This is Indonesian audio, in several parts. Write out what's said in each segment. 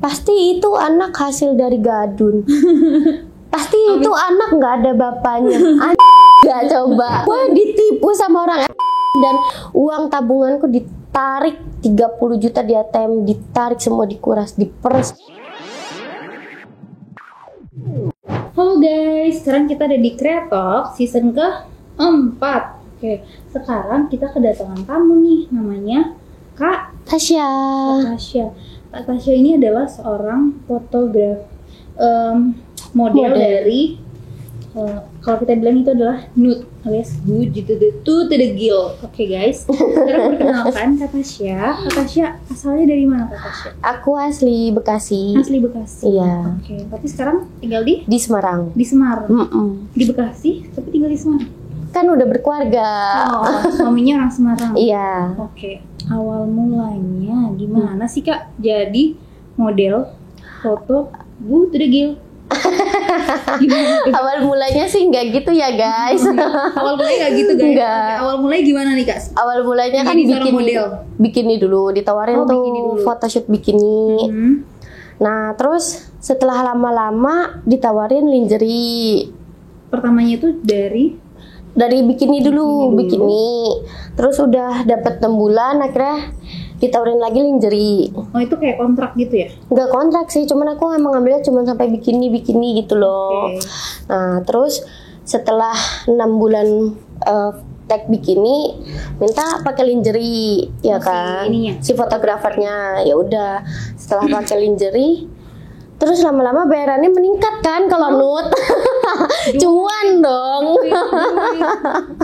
Pasti itu anak hasil dari gadun. Pasti itu anak nggak ada bapaknya. Nggak coba. Gue ditipu sama orang dan uang tabunganku ditarik 30 juta di ATM, ditarik semua, dikuras, diperes. Halo guys, sekarang kita ada di Kreatok season ke-4. Oke, sekarang kita kedatangan tamu nih, namanya Kak Tasya. Kak Tasya ini adalah seorang fotograf, model dari kalau kita bilang itu adalah nude, alias good to the gill. Oke guys, sekarang perkenalkan Kak Tasya. Kak Tasya asalnya dari mana Kak Tasya? Aku asli Bekasi. Asli Bekasi. Iya. Oke, tapi sekarang tinggal di Semarang. Di Semarang. Di Bekasi, tapi tinggal di Semarang. Kan udah berkeluarga. Oh, suaminya orang Semarang. Iya. Oke, awal mulanya gimana sih Kak jadi model foto good to the gill? Gimana tuh? Awal mulanya sih nggak gitu ya guys. Awal mulanya nggak gitu guys. Nggak. Oke, awal mulanya gimana nih Kak? Awal mulanya kan Jadi seorang model. bikini dulu, ditawarin Oh, tuh bikini dulu. photoshoot bikini. Nah terus setelah lama-lama ditawarin lingerie. Pertamanya itu dari bikini dulu. Terus udah dapet 6 bulan, akhirnya ditawarin lagi lingerie. oh itu kayak kontrak gitu ya? Nggak kontrak sih, cuman aku emang ngambilnya cuma sampai bikini gitu loh. Oke. Nah terus setelah 6 bulan tag bikini, minta pakai lingerie, ya kan? ininya. Si fotografernya, ya udah. Setelah pakai lingerie, terus lama-lama bayarannya meningkat kan kalau nude. Cuan dong.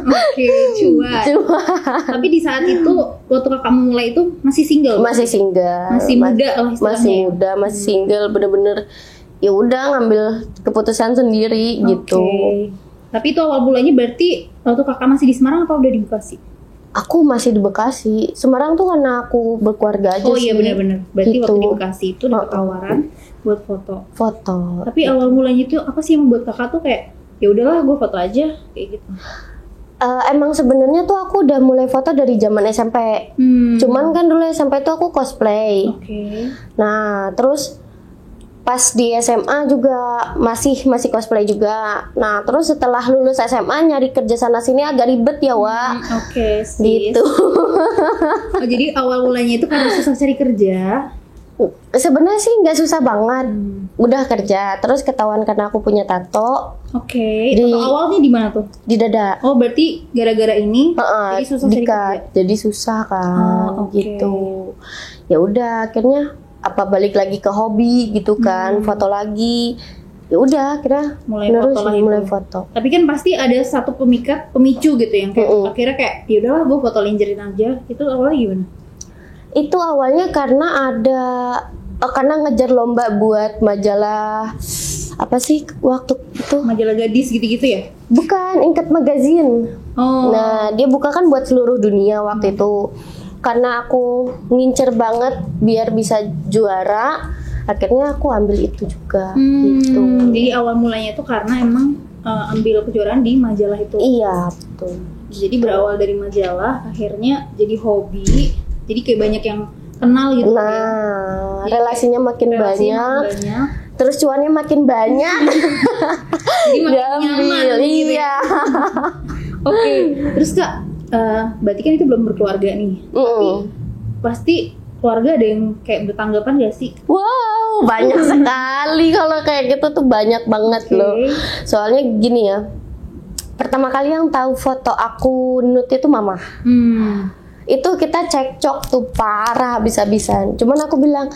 Oke, cuan. Tapi di saat itu waktu kamu mulai itu masih single? Masih single. Masih muda lah istilahnya. Masih single, bener-bener ya udah ngambil keputusan sendiri gitu. Oke. Tapi itu awal bulannya berarti waktu kakak masih di Semarang apa udah di Bekasi? Aku masih di Bekasi. Semarang tuh karena aku berkeluarga aja Oh sih. iya benar-benar. Berarti Gitu. waktu di Bekasi itu dapat tawaran buat foto. Foto. Tapi awal mulanya itu apa sih yang membuat kakak tuh kayak ya udahlah gue foto aja kayak gitu. Emang sebenarnya tuh aku udah mulai foto dari zaman SMP. Cuman kan dulu SMP tuh aku cosplay. Oke. Nah, terus pas di SMA juga masih cosplay juga. Nah, terus setelah lulus SMA nyari kerja sana sini agak ribet ya, Wak. Oke, sis. Gitu. Oh, jadi awal mulanya itu karena susah cari kerja. Sebenarnya sih nggak susah banget. Udah kerja, terus ketahuan karena aku punya tato Oke. Di- Tato awalnya di mana tuh? di dada. Oh, berarti gara-gara ini jadi susah cari kerja. Dikat, jadi susah kan, Oh, oke. gitu. Ya udah, akhirnya apa balik lagi ke hobi gitu kan, foto lagi. Ya udah, akhirnya Mulai terus foto lah itu. mulai foto. Tapi kan pasti ada satu pemicu gitu yang kayak akhirnya kayak ya udahlah gue foto lingerie aja. Itu awalnya gimana? Itu awalnya karena ada karena ngejar lomba buat majalah apa sih waktu itu? Majalah gadis gitu-gitu ya? Bukan, Inked Magazine. Oh. Nah, dia buka kan buat seluruh dunia waktu itu. Karena aku ngincer banget biar bisa juara, akhirnya aku ambil itu juga gitu. Jadi awal mulanya itu karena emang ambil kejuaraan di majalah itu. Iya, betul. Jadi berawal dari majalah, akhirnya jadi hobi. Jadi kayak banyak yang kenal gitu. Nah, Jadi relasinya makin banyak, terus cuannya makin banyak. Jadi makin nyaman gitu. Iya. Oke, terus Kak, berarti kan itu belum berkeluarga nih. Pasti keluarga ada yang kayak bertanggapan gak sih? Wow, banyak sekali kalau kayak gitu tuh, banyak banget loh. Soalnya gini ya, pertama kali yang tahu foto aku nude itu mama. Itu kita cekcok tuh parah habis-habisan. Cuman aku bilang,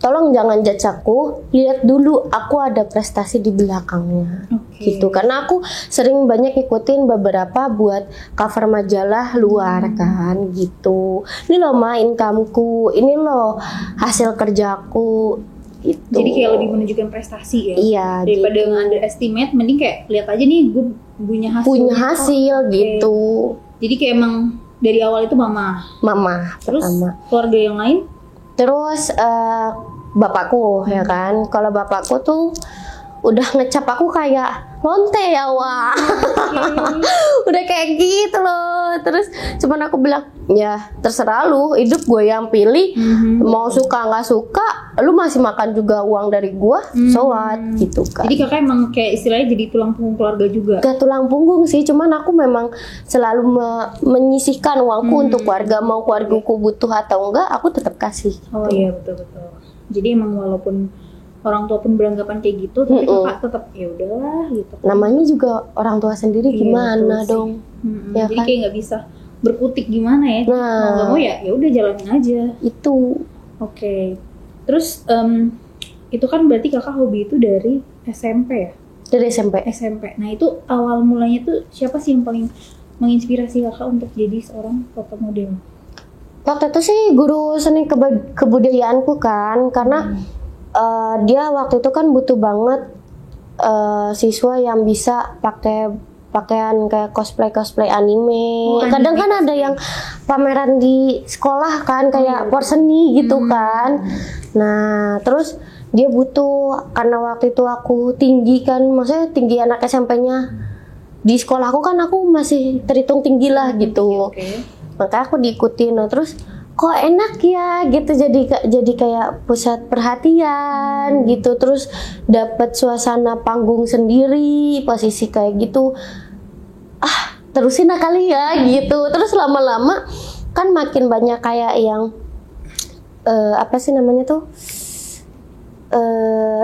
tolong jangan judge aku, lihat dulu aku ada prestasi di belakangnya. Gitu. Karena aku sering banyak ikutin beberapa buat cover majalah luar kan gitu. Ini loh income-ku, ini loh hasil kerjaku. Gitu. Jadi kayak lebih menunjukkan prestasi ya. Iya, Daripada gitu. underestimate, mending kayak lihat aja nih gue punya hasil. Punya hasil Oke. gitu. Jadi kayak emang dari awal itu mama. Terus pertama. Keluarga yang lain? Terus bapakku ya kan. Kalau bapakku tuh udah ngecap aku kayak lonte ya, Wak. Udah kayak gitu loh. Terus cuman aku bilang, ya terserah lu, hidup gue yang pilih. Mau suka nggak suka, lu masih makan juga uang dari gue, so what gitu kan. Jadi kakak emang kayak istilahnya jadi tulang punggung keluarga juga? Gak tulang punggung sih, cuman aku memang selalu menyisihkan uangku untuk keluarga. Mau keluargaku butuh atau enggak, aku tetap kasih. Oh iya, betul-betul. Jadi emang walaupun orang tua pun beranggapan kayak gitu, tapi kakak tetap ya udahlah gitu. Namanya juga orang tua sendiri, gimana dong? Ya jadi kan? Kayak nggak bisa berkutik gimana ya. Mau nggak mau ya udah jalanin aja. Itu. Oke. Terus itu kan berarti kakak hobi itu dari SMP ya? Dari SMP. SMP. Nah itu awal mulanya tuh siapa sih yang paling menginspirasi kakak untuk jadi seorang foto model? Waktu itu sih guru seni kebudayaanku kan, karena dia waktu itu kan butuh banget siswa yang bisa pakai pakaian kayak cosplay anime. Kadang kan ada yang pameran di sekolah kan, kayak porseni gitu kan. Nah terus dia butuh, karena waktu itu aku tinggi kan, maksudnya tinggi anak SMP-nya di sekolahku kan, aku masih terhitung tinggi lah gitu. Makanya aku diikutin. Nah terus kok enak ya gitu, jadi kayak pusat perhatian gitu, terus dapat suasana panggung sendiri, posisi kayak gitu. Terusin kali ya gitu. Terus lama-lama kan makin banyak kayak yang apa sih namanya tuh,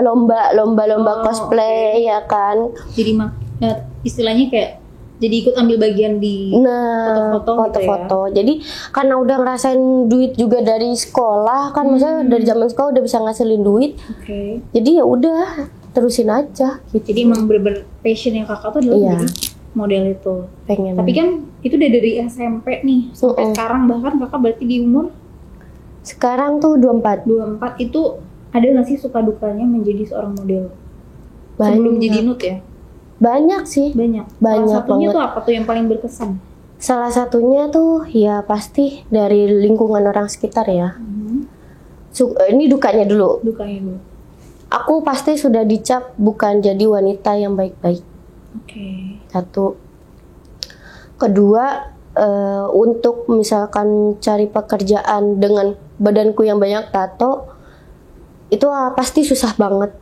lomba cosplay ya kan. Jadi istilahnya kayak jadi ikut ambil bagian di foto-foto gitu ya. Jadi karena udah ngerasain duit juga dari sekolah kan, maksudnya dari zaman sekolah udah bisa ngasilin duit. Jadi ya udah terusin aja gitu. Jadi emang bener-bener passion yang kakak tuh adalah jadi model itu. Pengen. Tapi kan itu udah dari SMP nih sampai sekarang, bahkan kakak berarti di umur sekarang tuh 24 itu ada nggak sih suka dukanya menjadi seorang model? Banyak. Sebelum jadi nut ya? Banyak sih. Banyak Salah satunya banget. Tuh apa tuh yang paling berkesan? Salah satunya tuh ya pasti dari lingkungan orang sekitar ya. Ini dukanya dulu. Aku pasti sudah dicap bukan jadi wanita yang baik-baik. Satu. Kedua, untuk misalkan cari pekerjaan dengan badanku yang banyak tato, itu pasti susah banget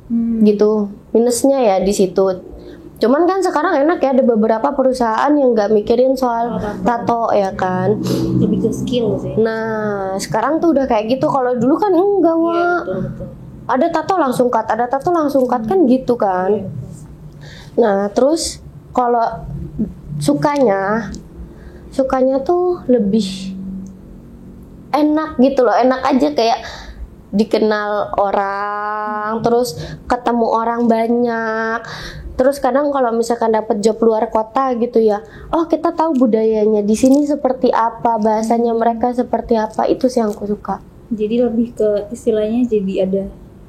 gitu. Minusnya ya di situ. Cuman kan sekarang enak ya, ada beberapa perusahaan yang nggak mikirin soal tato ya kan. Lebih ke skill sih. Nah sekarang tuh udah kayak gitu. Kalau dulu kan enggak, betul. Ada tato langsung cut, kan gitu kan. Nah terus kalau sukanya tuh lebih enak gitu loh, enak aja kayak dikenal orang, terus ketemu orang banyak. Terus kadang kalau misalkan dapat job luar kota gitu ya, oh kita tahu budayanya di sini seperti apa, bahasanya mereka seperti apa, itu sih yang aku suka. Jadi lebih ke istilahnya jadi ada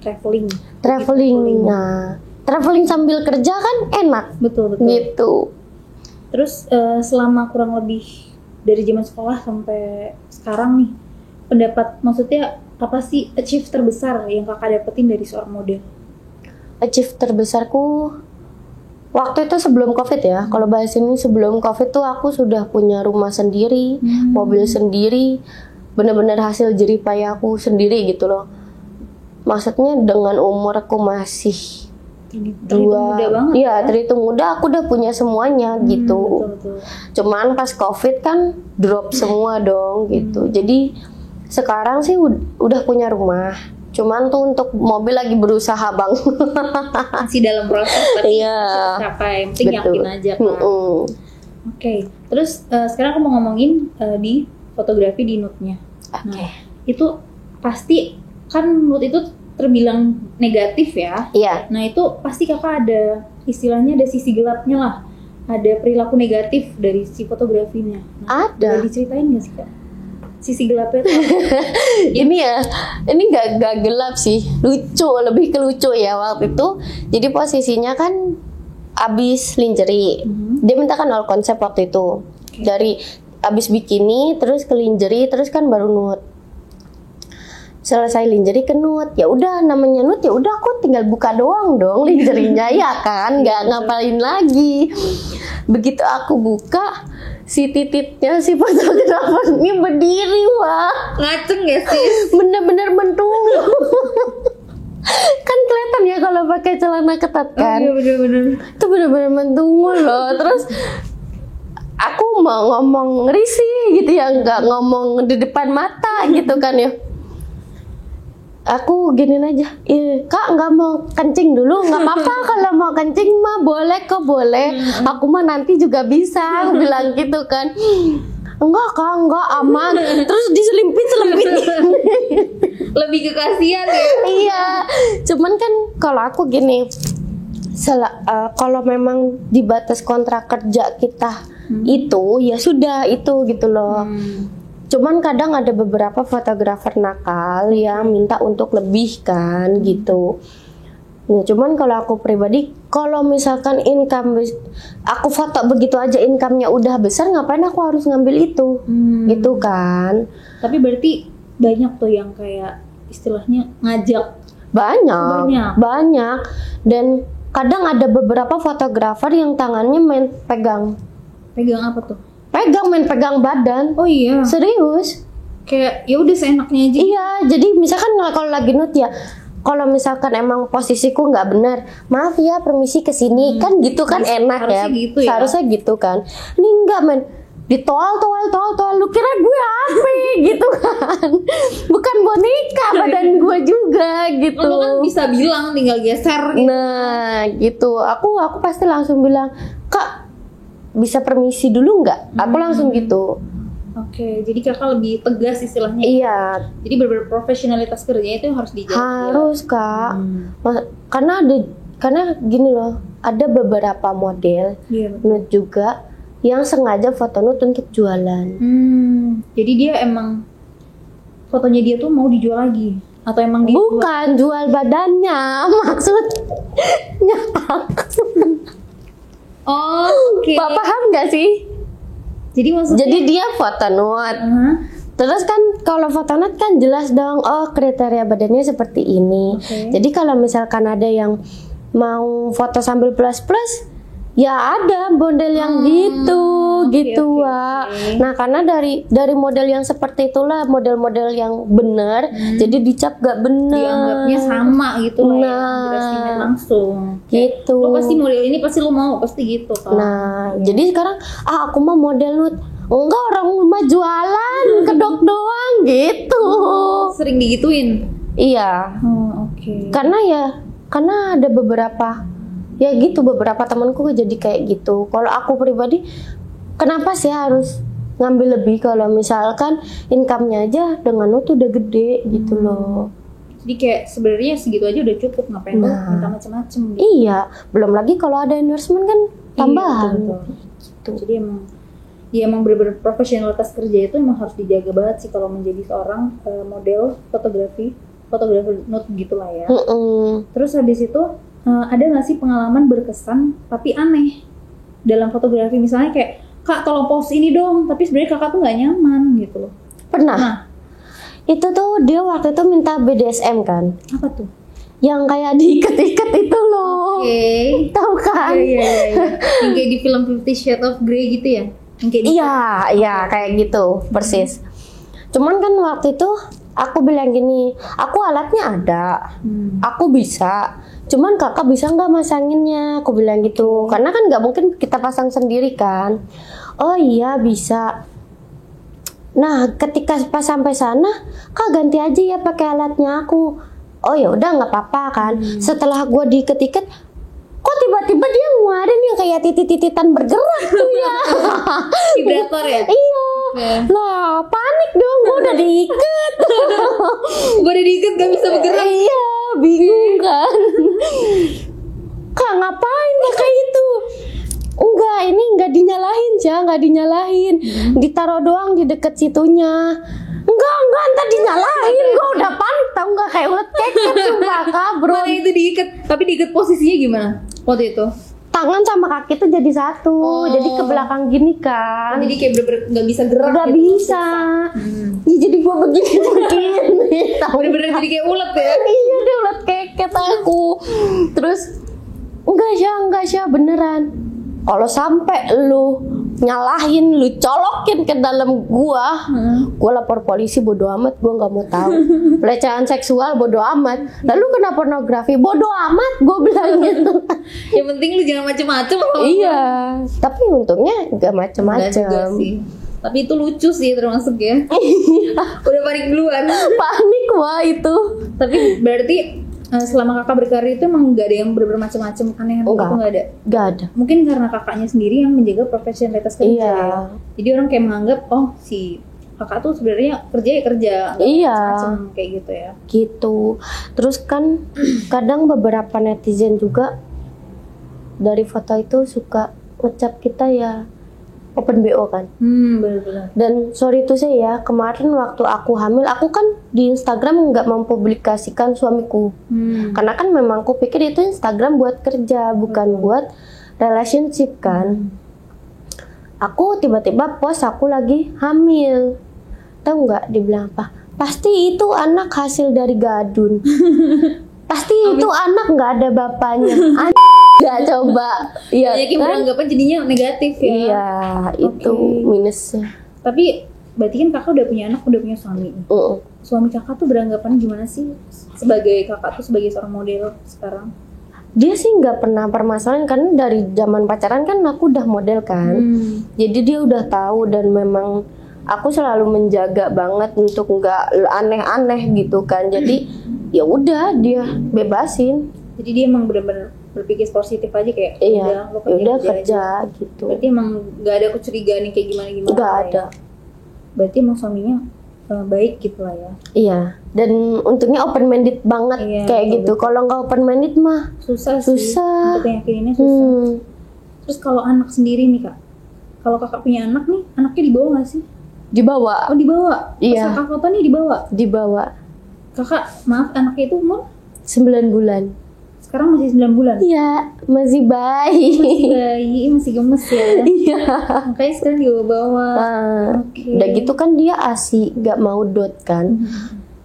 traveling. Nah, traveling sambil kerja kan enak. Betul. Gitu. Terus selama kurang lebih dari zaman sekolah sampai sekarang nih, maksudnya apa sih achieve terbesar yang kakak dapetin dari seorang model? Achieve terbesarku waktu itu sebelum COVID ya. Kalau bahas ini sebelum COVID tuh aku sudah punya rumah sendiri, mobil sendiri, benar-benar hasil jerih payah aku sendiri gitu loh. Maksudnya dengan umurku masih terhitung muda, aku udah punya semuanya gitu. Betul. Cuman pas COVID kan drop semua dong gitu. Jadi sekarang sih udah punya rumah. Cuman tuh untuk mobil lagi berusaha bang. Masih dalam proses tapi capai. Penting yakin aja kan. Oke. Terus sekarang aku mau ngomongin di fotografi di nude-nya. Nah, itu pasti kan nude itu terbilang negatif ya. Iya. Nah itu pasti kakak ada istilahnya, ada sisi gelapnya lah. Ada perilaku negatif dari si fotografinya. Nah, ada. Boleh diceritain nggak sih kak? Sisi gelapnya tuh ini nggak gelap sih, lucu, lebih ke lucu ya waktu itu. Jadi posisinya kan abis lingerie, dia minta kan all konsep waktu itu. Dari abis bikini terus ke lingerie, terus kan baru nude. Selesai lingerie ke nude, ya udah namanya nude, ya udah aku tinggal buka doang dong lingerinya ya kan, nggak ngapain lagi. Begitu aku buka, si titiknya si fotografer ini berdiri, wah. Ngaceng ya sih? Bener-bener mendung. Kan kelihatan ya kalau pakai celana ketat kan. Oh, iya bener-bener. Itu bener-bener mendung loh. Terus aku mau ngomong risih gitu ya, nggak ngomong di depan mata gitu kan ya. Aku giniin aja, kak nggak mau kencing dulu, nggak apa-apa kalau mau kencing mah boleh kok boleh, aku mah nanti juga bisa, aku bilang gitu kan. Enggak kak, enggak aman. Terus diselimpit Lebih ke kasihan ya. Iya, cuman kan kalau aku gini, kalau memang di batas kontrak kerja kita itu ya sudah itu gitu loh. Cuman kadang ada beberapa fotografer nakal yang minta untuk lebih kan gitu. Nah, cuman kalau aku pribadi, kalau misalkan income aku foto begitu aja income-nya udah besar, ngapain aku harus ngambil itu? Gitu kan. Tapi berarti banyak tuh yang kayak istilahnya ngajak. Banyak. Dan kadang ada beberapa fotografer yang tangannya main pegang. Pegang apa tuh? Main pegang badan. Oh iya. Serius? Kayak ya udah seenaknya aja. Iya, jadi misalkan kalau lagi nude ya, kalau misalkan emang posisiku nggak benar, maaf ya permisi ke sini, kan gitu kan enak ya. Gitu ya. Seharusnya gitu kan. Ini enggak men, ditoal, lu kira gue apa gitu kan? Bukan boneka badan gue juga gitu. Lo kan bisa bilang tinggal geser gitu. Nah, gitu. Aku pasti langsung bilang, "Kak, bisa permisi dulu nggak?" Aku langsung gitu. Oke, jadi kakak lebih tegas istilahnya. Iya. Jadi profesionalitas kerjanya itu harus dijaga. Harus kak. Karena gini loh, ada beberapa model nude juga yang sengaja foto nude untuk jualan. Jadi dia emang fotonya dia tuh mau dijual lagi atau emang bukan jual badannya, maksudnya aku. Oh, oke. Pak paham nggak sih? Jadi dia foto nude. Terus kan kalau foto nude kan jelas dong, oh kriteria badannya seperti ini. Jadi kalau misalkan ada yang mau foto sambil plus, ya ada model yang gitu, Wak. Nah, karena dari model yang seperti itulah model-model yang benar, jadi dicap gak benar. Dianggapnya sama gitu lah ya, dirasimen langsung. Gitu. Lo pasti model ini pasti lo mau, pasti gitu kan. Nah, jadi sekarang aku mau model nude. Enggak, orang mah jualan, kedok doang gitu. Sering digituin? Iya. Oke. Karena ada beberapa ya gitu, beberapa temanku jadi kayak gitu. Kalau aku pribadi, kenapa sih harus ngambil lebih kalau misalkan income-nya aja dengan nude udah gede gitu loh. Jadi kayak sebenarnya segitu aja udah cukup, ngapain lo minta macam-macam gitu. Iya, belum lagi kalau ada endorsement kan tambahan. Iya, betul. Gitu. Jadi emang bener-bener profesionalitas kerja itu emang harus dijaga banget sih kalau menjadi seorang model fotografer nude gitulah ya. Terus habis itu ada nggak sih pengalaman berkesan tapi aneh dalam fotografi, misalnya kayak kak tolong pose ini dong, tapi sebenarnya kakak tuh nggak nyaman gitu loh. Pernah. Itu tuh dia waktu itu minta BDSM kan. Apa tuh? Yang kayak diikat-ikat itu loh. Tahu kan? Iya. Yang kayak di film 50 Shades of Grey gitu ya? Yang kayak iya kayak gitu persis. Cuman kan waktu itu aku bilang gini, aku alatnya ada, aku bisa. Cuman kakak bisa nggak masanginnya? Aku bilang gitu, karena kan nggak mungkin kita pasang sendiri kan. Oh iya bisa. Nah ketika pas sampai sana, kak ganti aja ya pakai alatnya aku. Oh ya udah nggak apa-apa kan. Setelah gue diikat-ikat, kok tiba-tiba dia ngeluarin yang kayak titit-tititan bergerak tuh ya. Vibrator ya? Iya. Lah panik dong, gue udah diikat. Gue udah diikat gak bisa bergerak. Iya, bingung kan. Kak ngapain pakai itu? Enggak, ini enggak dinyalain ya, enggak dinyalain. Ditaruh doang di deket situnya. Enggak, ntar dinyalain. Gue udah panik tau nggak, kayak ulet keket sumpah kak bro. Mana itu diikat, tapi diikat posisinya gimana waktu itu? Tangan sama kaki tuh jadi satu, jadi ke belakang gini kan. Jadi kayak bener-bener nggak bisa gerak. Nggak gitu, bisa. Ya, jadi gue begini. Bener-bener jadi kayak ulet ya? Iya, dia ulet keket aku. Terus enggak sih beneran. Kalau sampai lu nyalahin, lu colokin ke dalam gua. Gua lapor polisi, bodo amat, gua nggak mau tahu. Pelecehan seksual bodo amat. Lalu kena pornografi, bodo amat, gua bilang gitu. Yang penting lu jangan macem-macem. Iya, tapi untungnya nggak Enggak juga macem-macem. sih. Tapi itu lucu sih termasuk ya. Udah panik duluan. Panik wah itu. Tapi berarti selama kakak berkarir itu emang nggak ada yang bener-bener macem-macem aneh gitu, nggak ada. Nggak ada. Mungkin karena kakaknya sendiri yang menjaga profesionalitas kerja. Iya. Ya. Jadi orang kayak menganggap si kakak tuh sebenarnya kerja ya kerja, nggak Iya. macem-macem kayak gitu ya. Gitu. Terus kan kadang beberapa netizen juga dari foto itu suka ngecap kita ya open BO kan. Benar-benar. Dan sorry tuh saya ya, kemarin waktu aku hamil, aku kan di Instagram nggak mempublikasikan suamiku. Karena kan memang aku pikir itu Instagram buat kerja, bukan buat relationship kan. Aku tiba-tiba post aku lagi hamil. Tahu nggak dibilang apa? Pasti itu anak hasil dari gadun. Pasti itu anak nggak ada bapaknya. Nggak coba. Iya Banyak yang kan? beranggapan jadinya negatif ya. Iya, itu minusnya. Tapi berarti kan kakak udah punya anak, udah punya suami. Suami kakak tuh beranggapan gimana sih sebagai kakak tuh sebagai seorang model sekarang? Dia sih nggak pernah permasalahan karena dari zaman pacaran kan aku udah model kan. Jadi dia udah tahu dan memang aku selalu menjaga banget untuk nggak aneh-aneh gitu kan. Jadi ya udah dia bebasin. Jadi dia emang benar-benar berpikir positif aja kayak Iya, lo udah aja. kerja gitu. Berarti emang nggak ada kecurigaan yang kayak gimana-gimana. Nggak lah ada. Ya. Berarti emang suaminya baik gitu lah ya. Iya, dan untungnya open minded banget Iya, kayak betul, gitu. Kalau nggak open minded mah Susah. susah. Untuk yakininnya susah. Terus kalau anak sendiri nih kak, kalau kakak punya anak nih, anaknya dibawa nggak sih? Dibawa, Oh dibawa. Iya. Pas kakak foto nih dibawa. dibawa Kakak maaf anaknya itu umur 9 bulan. sekarang masih 9 bulan. Iya, masih bayi. Masih bayi, masih gemes ya. Iya. Makanya sekarang dibawa-bawa. Oke. Udah gitu kan dia ASI, nggak mau dot kan.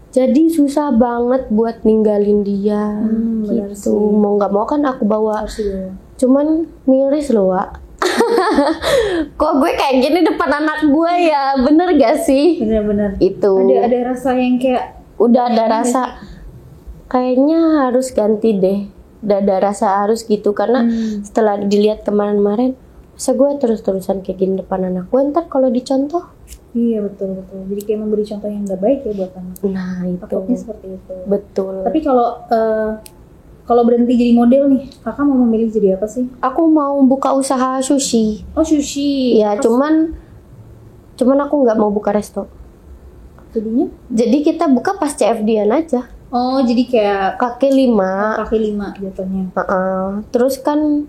Jadi susah banget buat ninggalin dia. Benar Gitu. sih. Mau nggak mau kan aku bawa. Harus dibawa. Cuman miris loh, Wak. Kok gue kayak gini depan anak gue ya? Bener gak sih? Benar-benar. Itu. Ada rasa yang kayak Udah ada rasa kayaknya harus ganti deh. Udah ada rasa harus gitu karena setelah dilihat kemarin-kemarin, masa gue terus-terusan kayak gini depan anak gue, ntar kalau dicontoh. iya betul. Jadi kayak memberi contoh yang nggak baik ya buat anak. Nah Takutnya itu seperti itu. betul. Tapi kalau berhenti jadi model nih, kakak mau memilih jadi apa sih? Aku mau buka usaha sushi. Oh sushi. Ya cuman aku nggak mau buka resto. Jadinya? Jadi kita buka pas CFD-an aja. Oh jadi kayak Kaki 5. kaki 5 jatuhnya. Terus kan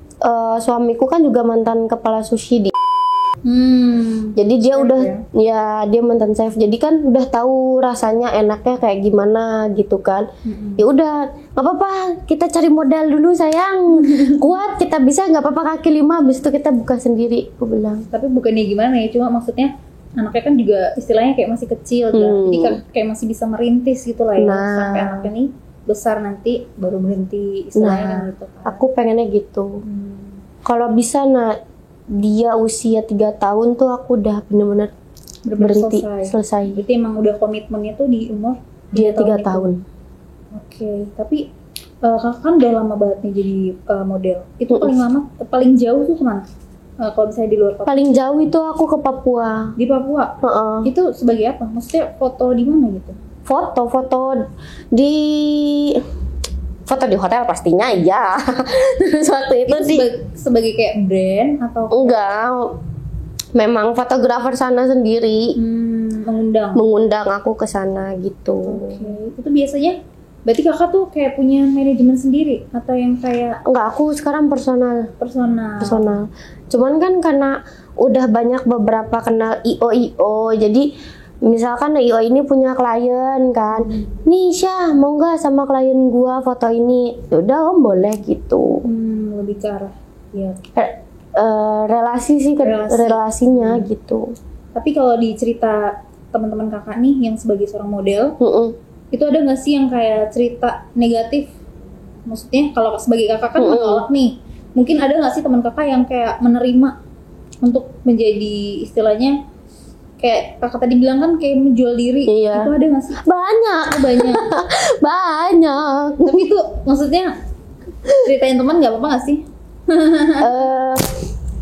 suamiku kan juga mantan kepala sushi di. Jadi dia Chef udah ya? dia mantan chef. Jadi kan udah tahu rasanya enaknya kayak gimana gitu kan. Ya udah, nggak apa-apa, kita cari modal dulu sayang. Kuat kita bisa, nggak apa-apa kaki 5, habis itu kita buka sendiri, aku bilang. Tapi bukannya gimana ya, cuma maksudnya anaknya kan juga istilahnya kayak masih kecil kan. Jadi kan kayak masih bisa merintis gitu lah ya. Nah. Sampai anaknya nih besar nanti baru berhenti istilahnya kan gitu kan. Aku pengennya gitu. Kalau bisa dia usia 3 tahun tuh aku udah bener-bener berhenti, selesai. Berarti emang udah komitmennya tuh di umur Dia 3 itu. tahun. Oke, tapi kakak kan udah lama banget nih jadi model. Itu paling lama, paling jauh tuh kemana? Kalau misalnya di luar kota? Paling jauh itu aku ke Papua. Di Papua. Itu sebagai apa? Maksudnya foto di mana gitu? Foto di hotel pastinya ya. Terus waktu itu sebagai kayak brand atau enggak, memang fotografer sana sendiri mengundang aku ke sana gitu. Oke. Itu biasanya berarti kakak tuh kayak punya manajemen sendiri atau yang kayak enggak, aku sekarang personal. Cuman kan karena udah banyak beberapa kenal IO, jadi misalkan IO ini punya klien kan, nih Syah mau nggak sama klien gua foto ini? Udah om boleh gitu. Lebih ke arah ya. Relasi sih relasinya gitu. Tapi kalau di cerita teman-teman kakak nih yang sebagai seorang model, itu ada nggak sih yang kayak cerita negatif? Maksudnya kalau sebagai kakak kan menolak nih, mungkin ada nggak sih teman kakak yang kayak menerima untuk menjadi istilahnya kayak kakak tadi bilang kan kayak menjual diri, Iya. itu ada nggak sih? Banyak. Oh, banyak. Banyak. Tapi itu maksudnya ceritain teman nggak apa-apa nggak sih?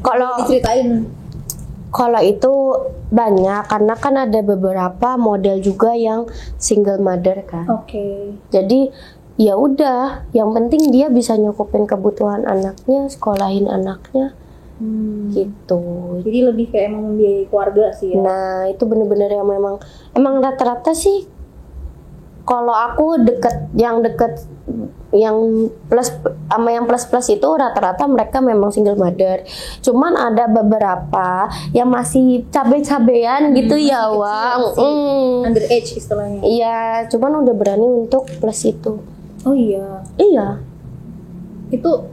Kalau Diceritain. Kalau itu banyak karena kan ada beberapa model juga yang single mother kan. Oke. Jadi ya udah, yang penting dia bisa nyukupin kebutuhan anaknya, sekolahin anaknya, gitu. Jadi lebih kayak emang membiayai keluarga sih ya. Nah itu bener-bener yang emang rata-rata sih. Kalau aku deket yang plus sama yang plus itu rata-rata mereka memang single mother. Cuman ada beberapa yang masih cabe-cabean gitu ya, Wang. Underage istilahnya. Iya, cuman udah berani untuk plus itu. Oh iya. Iya. Itu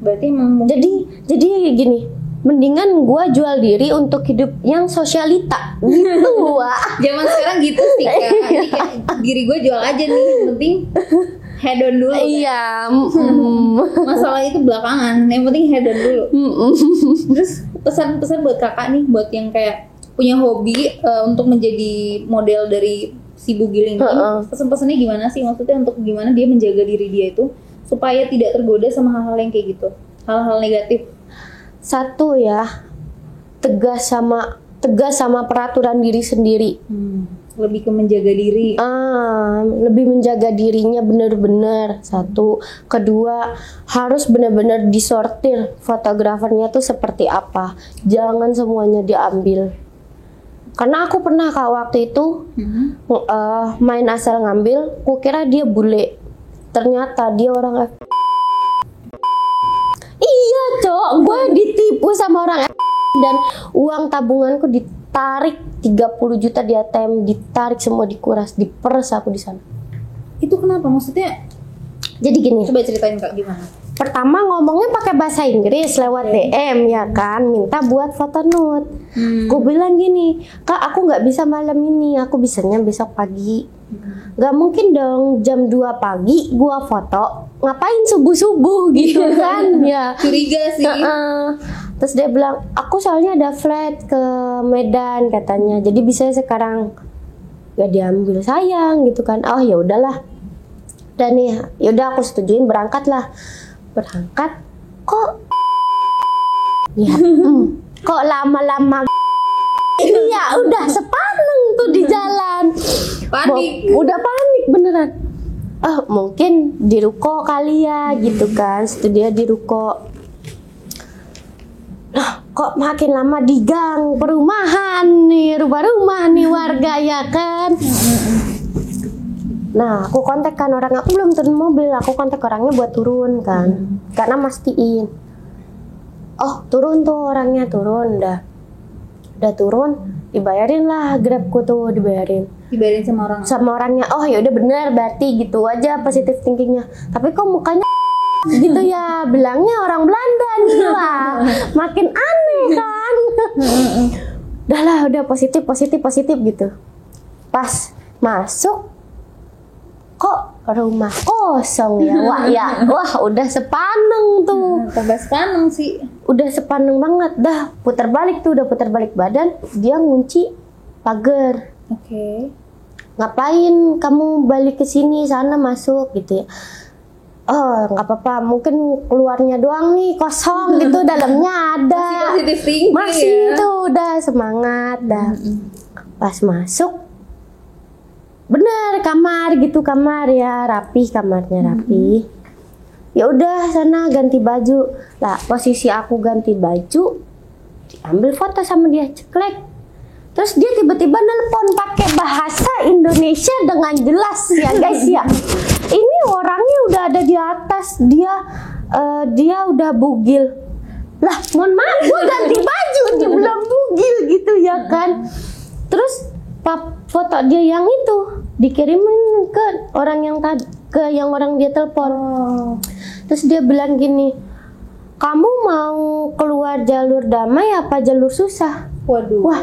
berarti emang mungkin Jadi gini, mendingan gua jual diri untuk hidup yang sosialita gitu, Wak. zaman sekarang gitu sih Kak. Jadi kayak diri gue jual aja nih, yang penting head on dulu. Iya. Masalah itu belakangan, yang penting head on dulu. Terus pesan-pesan buat kakak nih, buat yang kayak punya hobi untuk menjadi model dari si Bugiling ini, pesan-pesannya gimana sih? Maksudnya untuk gimana dia menjaga diri dia itu supaya tidak tergoda sama hal-hal yang kayak gitu, hal-hal negatif. Satu ya, tegas sama peraturan diri sendiri. Lebih ke menjaga diri. Lebih menjaga dirinya bener-bener. Satu, kedua harus bener-bener disortir fotografernya tuh seperti apa. Jangan semuanya diambil. Karena aku pernah Kak waktu itu main asal ngambil, kukira dia bule. Ternyata dia orang Iya cok, gue ditipu sama orang dan uang tabunganku ditarik 30 juta di ATM, ditarik semua, dikuras, diperes aku di sana. Itu kenapa? Maksudnya Jadi gini, coba ceritain Kak gimana? pertama ngomongnya pakai bahasa Inggris lewat DM ya kan, minta buat foto nude. Gue bilang gini, Kak aku nggak bisa malam ini, aku bisanya besok pagi. Gak mungkin dong jam 2 pagi gua foto, ngapain subuh-subuh gitu kan ya. Curiga sih. Terus dia bilang, aku soalnya ada flight ke Medan katanya, jadi bisa sekarang. Gak diambil sayang gitu kan. Oh ya udahlah. Dan nih, yaudah aku setujuin berangkat lah. Berangkat kok ya, kok lama-lama iya udah sepaneng tuh di jalan. Panik. Udah panik beneran. Mungkin di ruko kali ya gitu kan. Dia di ruko. Kok makin lama di gang perumahan nih, rumah-rumah nih warga ya kan. Nah aku kontak kan orang, aku belum turun mobil, aku kontak orangnya buat turun kan, karena mastiin. Oh turun tuh orangnya, turun udah turun, dibayarin lah Grabku tuh, dibayarin sama orangnya. Oh ya udah bener, berarti gitu aja positive thinkingnya. Tapi kok mukanya gitu ya, bilangnya orang Belanda nih lah, makin aneh kan. Udah positif gitu. Pas masuk kok rumah kosong ya, wah udah sepaneng tuh. Tambah sepaneng sih. Udah sepaneng banget, udah putar balik badan, dia ngunci pagar. Oke. Ngapain kamu balik ke sini, sana masuk gitu ya. Oh nggak apa-apa, mungkin keluarnya doang nih kosong gitu, dalamnya ada. Masih positive thinking Masih ya. tuh udah semangat dah. Pas masuk bener kamar gitu, kamar ya rapi, kamarnya rapi. Ya udah sana ganti baju lah, posisi aku ganti baju, diambil foto sama dia, ceklek. Terus dia tiba-tiba nelpon pakai bahasa Indonesia dengan jelas ya guys ya. Ini orangnya udah ada di atas, dia udah bugil. Lah mohon maaf, gue ganti baju dia belum bugil gitu ya kan. Terus foto dia yang itu dikirimin ke orang yang orang dia telepon. Terus dia bilang gini, kamu mau keluar jalur damai apa jalur susah? Waduh. Wah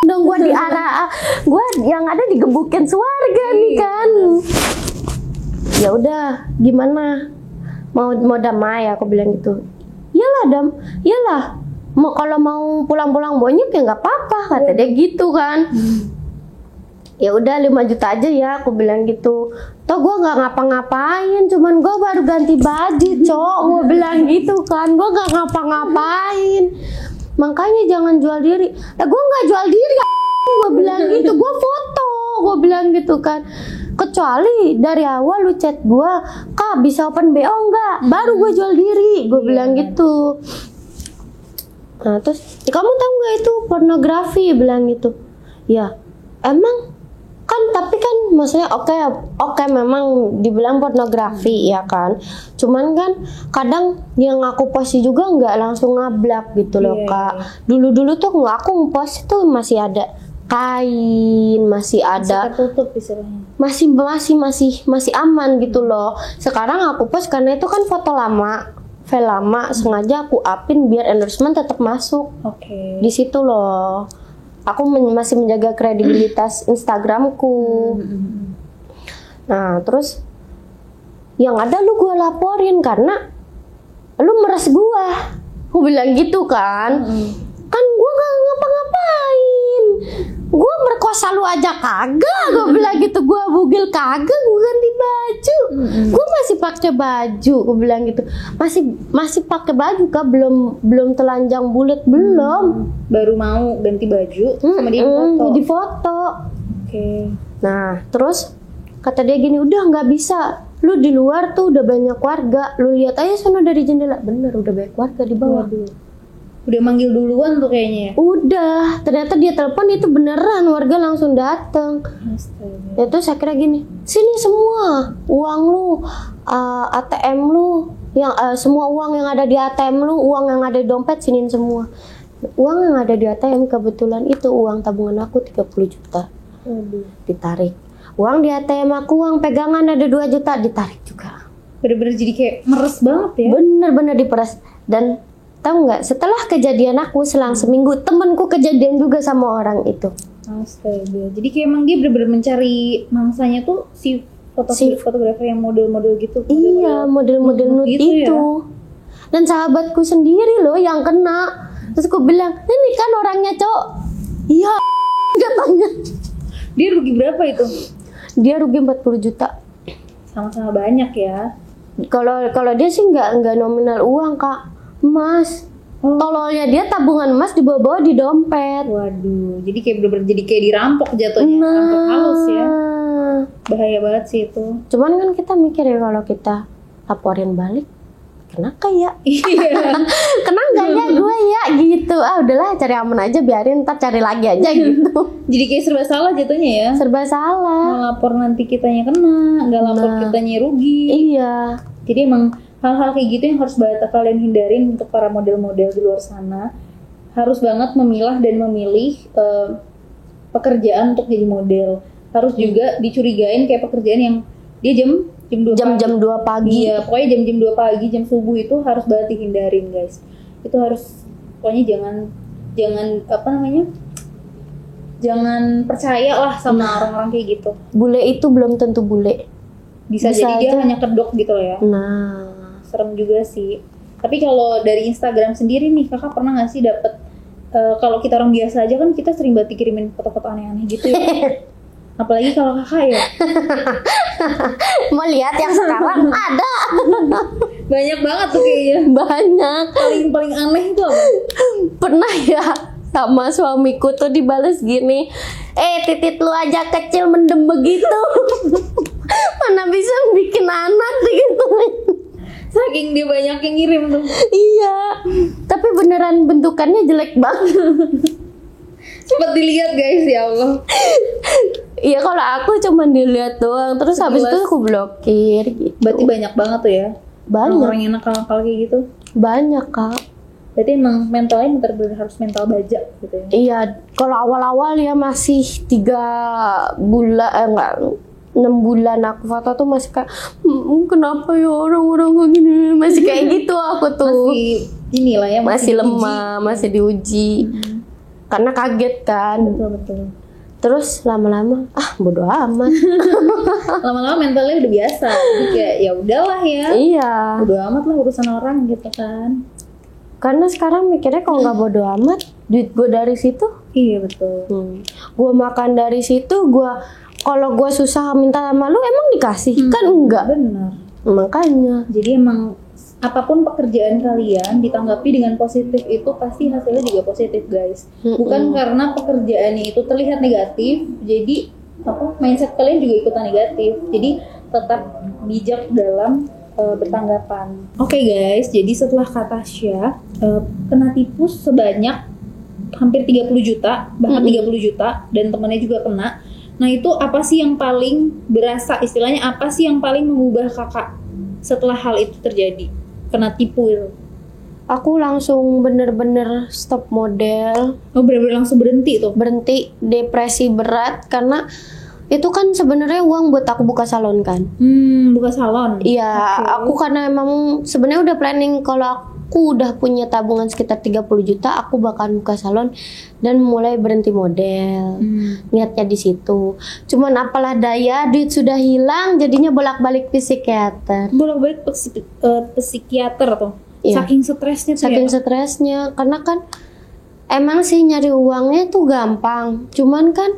dong, gue di arah gue yang ada digebukin warga nih kan. Ya udah gimana, mau damai, aku bilang gitu. Iyalah kalau mau pulang-pulang bonyok ya nggak apa-apa, kata dia gitu kan. Ya udah 5 juta aja ya, aku bilang gitu. Toh gue nggak ngapa-ngapain, cuman gue baru ganti baju, Cok. Gue bilang gitu kan, gue nggak ngapa-ngapain. Makanya jangan jual diri. Gue nggak jual diri, gue bilang gitu. Gue foto, gue bilang gitu kan. Kecuali dari awal lu chat gue, Kak bisa open BO nggak? Baru gue jual diri, gue bilang gitu. Nah terus, kamu tahu nggak itu pornografi? Bilang gitu. Ya, emang kan, tapi kan maksudnya oke memang dibilang pornografi ya kan, cuman kan kadang yang aku post juga nggak langsung ngablak gitu loh Kak. Dulu tuh nggak, aku post itu masih ada kain, masih ada tertutup istilahnya, masih aman gitu loh. Sekarang aku post karena itu kan foto lama, file lama, sengaja aku upin biar endorsement tetap masuk. Di situ loh aku masih menjaga kredibilitas Instagramku. Nah terus yang ada lu gue laporin karena lu meres gue. Aku bilang gitu kan. Kan gue gak ngapa-ngapain, gue merkosa lu aja kagak. Gue bilang gitu, gue bugil kagak, gue ganti baju. Gue masih pakai baju, gue bilang gitu. Masih pakai baju Kak, belum telanjang bulat, belum. Baru mau ganti baju sama dia di foto. Nah terus kata dia gini, udah nggak bisa, lu di luar tuh udah banyak warga, lu lihat aja sana dari jendela. Bener, udah banyak warga di bawah. Udah manggil duluan tuh kayaknya ya? Udah, ternyata dia telepon itu beneran, warga langsung dateng. Ya terus saya kira gini, sini semua uang lu, ATM lu, yang semua uang yang ada di ATM lu, uang yang ada di dompet, siniin semua. Uang yang ada di ATM kebetulan itu uang tabungan aku 30 juta. Ditarik. Uang di ATM aku, uang pegangan ada 2 juta, ditarik juga. Bener-bener jadi kayak meres banget ya? Bener-bener diperas. Dan tahu nggak, setelah kejadian aku selang seminggu, temanku kejadian juga sama orang itu. Astaga, jadi kayak emang dia bener-bener mencari mangsanya tuh si fotografer yang model-model gitu. Iya, model-model nude gitu itu. Ya? Dan sahabatku sendiri loh yang kena. Terus aku bilang, ini kan orangnya Cok. Iya, katanya. Dia rugi berapa itu? Dia rugi 40 juta. Sama-sama banyak ya. Kalau dia sih nggak nominal uang Kak. Emas. Tololnya dia tabungan emas dibawa-bawa di dompet. Waduh, jadi kayak bener-bener jadi kayak dirampok jatuhnya. Rampok halus ya. Bahaya banget sih itu. Cuman kan kita mikir ya, kalau kita laporin balik, kena ya? Iya. Kena nggak ya gue ya gitu. Udahlah cari aman aja, biarin ntar cari lagi aja gitu. Jadi kayak serba salah jatuhnya ya. Serba salah. Ngelapor nanti kitanya kena, nggak lapor kitanya rugi. Iya. Jadi emang hal-hal kayak gitu yang harus banget kalian hindarin untuk para model-model di luar sana. Harus banget memilah dan memilih pekerjaan untuk jadi model. Harus juga dicurigain kayak pekerjaan yang dia jam 2 pagi. Iya, pokoknya jam 2 pagi, jam subuh itu harus banget dihindarin, guys. Itu harus, pokoknya jangan percaya lah sama orang-orang kayak gitu. Bule itu belum tentu bule. Bisa jadi dia hanya kedok gitu loh ya. Nah, serem juga sih. Tapi kalau dari Instagram sendiri nih, kakak pernah nggak sih dapet kalau kita orang biasa aja kan kita sering banget dikirimin foto-foto aneh-aneh gitu ya. Apalagi kalau kakak ya. Mau lihat yang sekarang ada. Banyak banget tuh kayaknya. Banyak. Paling aneh itu apa? Pernah ya sama suamiku tuh dibales gini, titit lu aja kecil mendem begitu. Mana bisa bikin anak gitu. Saking dia banyak yang ngirim tuh. Iya, tapi beneran bentukannya jelek banget. Cepet dilihat guys, ya Allah. Iya, kalau aku cuma dilihat doang, terus habis itu aku blokir gitu. Berarti banyak banget tuh ya. Banyak. Orang yang nakal-nakal kayak gitu. Banyak Kak. Berarti emang mentalnya bener-bener harus mental baja gitu ya. Iya, kalau awal-awal ya masih 3 bulan 6 bulan aku foto tuh masih kayak kenapa ya orang-orang kayak gini, masih kayak gitu aku tuh. Masih inilah ya, masih lemah, masih diuji. Karena kaget kan. Betul. Terus lama-lama bodo amat. Lama-lama mentalnya udah biasa. Jadi kayak ya udahlah ya. Iya. Bodo amat lah urusan orang gitu kan. Karena sekarang mikirnya kalau nggak bodo amat, duit gue dari situ. Iya betul. Gue makan dari situ, kalau gue susah minta sama lu emang dikasih? Kan enggak. Benar. Makanya. Jadi emang apapun pekerjaan kalian ditanggapi dengan positif itu pasti hasilnya juga positif guys. Bukan karena pekerjaannya itu terlihat negatif, jadi mindset kalian juga ikutan negatif. Jadi tetap bijak dalam bertanggapan. Oke guys, jadi setelah Kak Tasya kena tipu sebanyak hampir 30 juta, bahkan 30 juta, dan temannya juga kena. Nah itu apa sih yang paling berasa, istilahnya apa sih yang paling mengubah kakak setelah hal itu terjadi, kena tipu itu? Aku langsung bener-bener stop model. Oh bener-bener langsung berhenti tuh? Berhenti, depresi berat, karena itu kan sebenarnya uang buat aku buka salon kan. Buka salon? Iya, aku karena emang sebenarnya udah planning kalau aku udah punya tabungan sekitar 30 juta, aku bakal buka salon dan mulai berhenti model. Niatnya di situ. Cuman apalah daya, duit sudah hilang, jadinya bolak-balik psikiater. Bolak-balik psikiater tuh? Iya. Saking stresnya tuh Saking stresnya, karena kan emang sih nyari uangnya tuh gampang. Cuman kan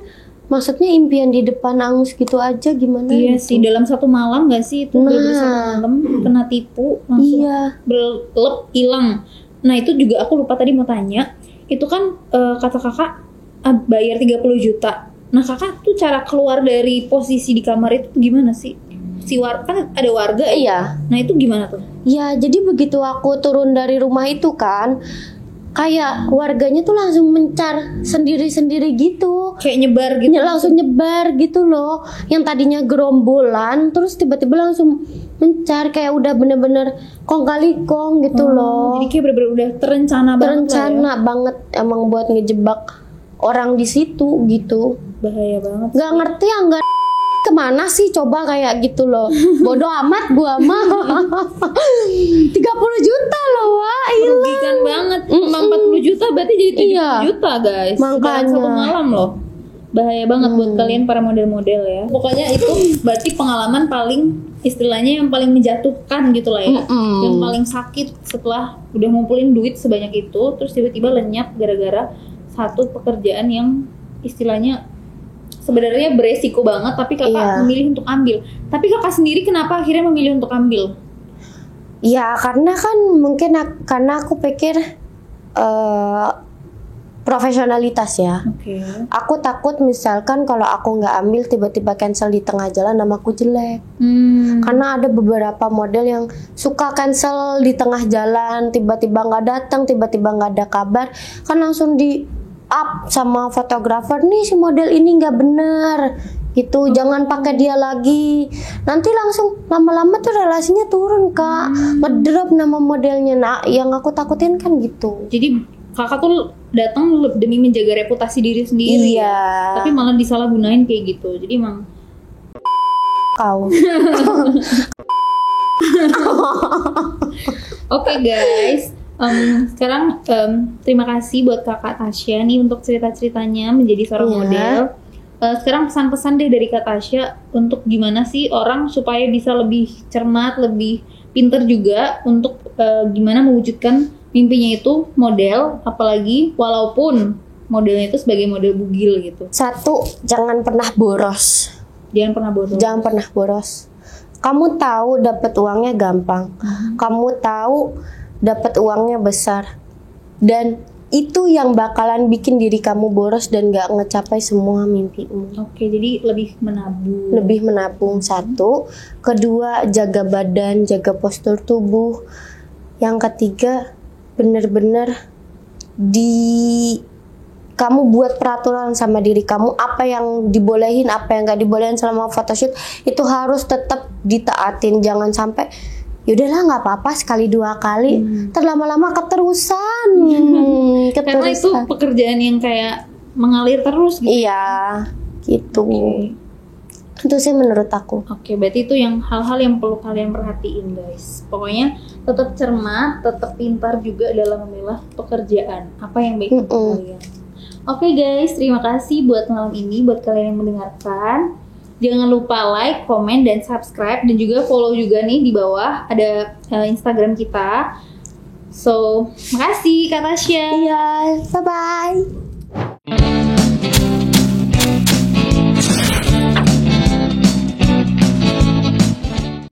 maksudnya impian di depan angus gitu aja gimana? Iya gitu. sih, dalam satu malam gak sih itu? Bener-bener satu malam kena tipu langsung berlep hilang. Nah itu juga aku lupa tadi mau tanya, itu kan kata kakak bayar 30 juta. Nah kakak tuh cara keluar dari posisi di kamar itu gimana sih? Kan ada warga Iya. Nah itu gimana tuh? Ya jadi begitu aku turun dari rumah itu kan, kayak warganya tuh langsung mencar sendiri-sendiri gitu. Kayak nyebar gitu? Langsung nyebar gitu loh. Yang tadinya gerombolan, terus tiba-tiba langsung mencar, kayak udah bener-bener kong kali kong gitu loh. Jadi kayak bener-bener udah terencana banget. Terencana banget emang buat ngejebak orang di situ gitu. Bahaya banget. Gak ngerti ya, gak kemana sih coba kayak gitu loh. Bodoh amat gua mah. 30 juta loh, wah hilang. Merugikan banget. 40 juta berarti jadi 70 juta guys. Makanya. Dalam satu malam loh. Bahaya banget buat kalian para model-model ya. Pokoknya itu berarti pengalaman paling, istilahnya yang paling menjatuhkan gitu lah ya. Yang paling sakit setelah udah ngumpulin duit sebanyak itu, terus tiba-tiba lenyap gara-gara satu pekerjaan yang istilahnya sebenarnya beresiko banget, tapi kakak memilih untuk ambil. Tapi kakak sendiri kenapa akhirnya memilih untuk ambil? Ya karena kan mungkin karena aku pikir profesionalitas ya. Aku takut misalkan kalau aku nggak ambil tiba-tiba cancel di tengah jalan, namaku jelek. Karena ada beberapa model yang suka cancel di tengah jalan, tiba-tiba nggak datang, tiba-tiba nggak ada kabar, kan langsung di up sama fotografer, nih si model ini nggak bener gitu, jangan pakai dia lagi. Nanti langsung lama-lama tuh relasinya turun kak, ngedrop nama modelnya. Nah yang aku takutin kan gitu. Jadi kakak tuh datang demi menjaga reputasi diri sendiri. Iya. Tapi malah disalahgunain kayak gitu. Jadi emang kau. Oke guys, sekarang terima kasih buat kakak Tasya nih untuk cerita-ceritanya menjadi seorang model. Sekarang pesan-pesan deh dari Kak Tasya untuk gimana sih orang supaya bisa lebih cermat, lebih pinter juga untuk gimana mewujudkan mimpinya itu model, apalagi walaupun modelnya itu sebagai model bugil gitu. Satu, jangan pernah boros. Jangan pernah boros. Jangan pernah boros. Kamu tahu dapat uangnya gampang. Kamu tahu dapat uangnya besar. Dan itu yang bakalan bikin diri kamu boros dan gak ngecapai semua mimpimu. Oke, jadi lebih menabung. Lebih menabung, satu. Kedua, jaga badan, jaga postur tubuh. Yang ketiga, bener-bener kamu buat peraturan sama diri kamu, apa yang dibolehin, apa yang gak dibolehin selama photoshoot itu harus tetap ditaatin. Jangan sampai yaudahlah nggak apa-apa sekali dua kali, terlama-lama keterusan. Karena itu pekerjaan yang kayak mengalir terus gitu. Iya, gitu. Itu sih menurut aku. Oke, berarti itu yang hal-hal yang perlu kalian perhatiin guys. Pokoknya tetap cermat, tetap pintar juga dalam memilah pekerjaan. Apa yang baik untuk kalian. Oke guys, terima kasih buat malam ini, buat kalian yang mendengarkan. Jangan lupa like, komen, dan subscribe. Dan juga follow juga nih di bawah ada Instagram kita. So, makasih Kak Tasya. Iya, bye bye.